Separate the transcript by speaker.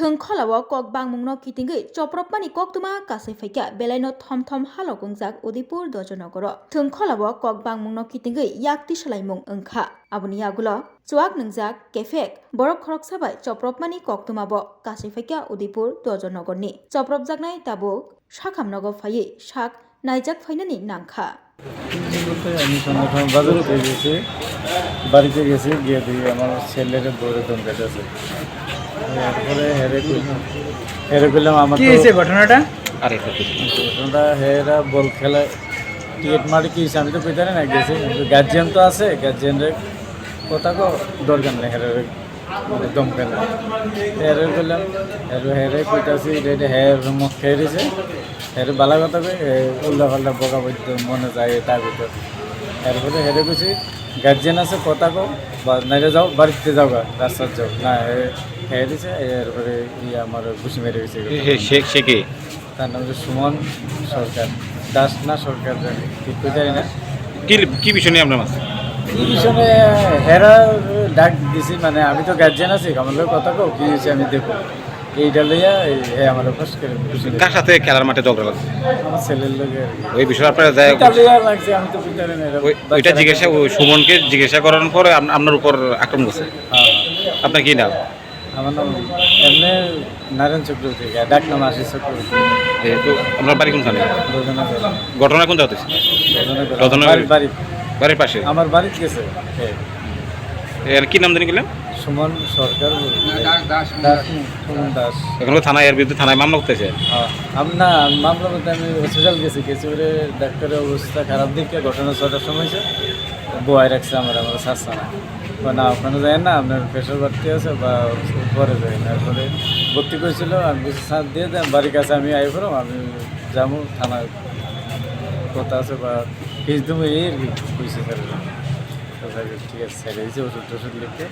Speaker 1: Thungkholawo kok bangmungno kitingui chopropmani koktuma kasai faika belaino thom halogungjak Udipur Dojonogoro. Thungkholawo kok bangmungno kitingui yakti salaimung wngkha. Aboni agulo chuak nungjak kefek borok khorok sabai chopropmani koktumabo kasai faika Udipur Dojonogorni. Chopropjaknai tabuk sakhamnogo phaiui sak naijak phainani nangkha.
Speaker 2: আমি সংগঠন বাজারে গেছি, বাড়িতে গেছি, গিয়ে দিয়ে আমার ছেলের বউরে দম কেটেছে। এরপরে হেরে পেলাম। আমার
Speaker 3: কি হয়েছে ঘটনাটা?
Speaker 2: ঘটনাটা হেরা বল খেলা টিকিট মারি কি আমি তো পেতারি না গেছি, গার্জিয়ান তো আছে, গার্জিয়ানের কথা কো দরকার নেই। হেরে দম খেলা হেরে পেলাম, হেরে কইতাছি হের মুখ খেয়ে দিয়েছে। হেরে বালা কথা কই উল্লা পাল্টা বকা বইতে মনে যায় তার ভিতর। এরপরে হেরে কইছি গার্জিয়ান আছে কথা কো বা নাইলে যাও, বাড়িতে যাও, রাস্তার যাও না। খেয়ে দিছে। এরপরে আমার ঘুষি মেরে গেছে।
Speaker 3: সে কে?
Speaker 2: তার নাম হচ্ছে সুমন সরকার, দাস না সরকার, জানি ঠিক করে জানি না।
Speaker 3: কি বিষয় নিয়ে আপনার মাছ?
Speaker 2: এই বিষয়ে হেরা ডাক দিছি, মানে আমি তো গার্জিয়ান আছি, আমার লোক কথা কো কি হয়েছে আমি দেখো। এইটা লইয়া আমার ফার্স্ট করে
Speaker 3: কার সাথে খেলার মাঠে ঝগড়া লাগছে?
Speaker 2: আমার ছেলের লোকের
Speaker 3: ওই বিষয়ে আপনারা
Speaker 2: লাগছে, আমি তো বুঝতে না।
Speaker 3: ওইটা জিজ্ঞাসা, ওই সুমনকে জিজ্ঞাসা করার পরে আপনার উপর আক্রমণ করছে। আপনার কি নাম?
Speaker 2: আমার নাম এমনি নারায়ণ চক্রবর্তী, ডাক নাম আশিস চক্রবর্তী।
Speaker 3: তো আপনার বাড়ি কোনখানে? ঘটনা কোন জায়গাতে? বাড়ির পাশে।
Speaker 2: আমার বাড়িতে গেছে।
Speaker 3: কি নাম জানি গেলেন?
Speaker 2: সুমন সরকার, সুমন দাস।
Speaker 3: এখন থানায় এর বিরুদ্ধে থানায় মামলা করতেছে।
Speaker 2: না, মামলা বলতে আমি হসপিটাল গেছি, করে ডাক্তারের অবস্থা খারাপ দিকে ঘটনা 6টার সময় বয়াই রাখছে আমার শাসা না না, ওখানে যায় না, আপনার প্রেশার বাড়তি আছে বা পরে যায় না। এরপরে ভর্তি করেছিল, আমি বেশি সাথ দিয়ে দেন বাড়ির কাছে আমি আই করো, আমি যাবো থানায় কথা আছে বা ফিস দেবো, এই আর কি কইছে। ঠিক আছে, ছেড়ে দিয়েছে, ওষুধ টষুধ লিখতে।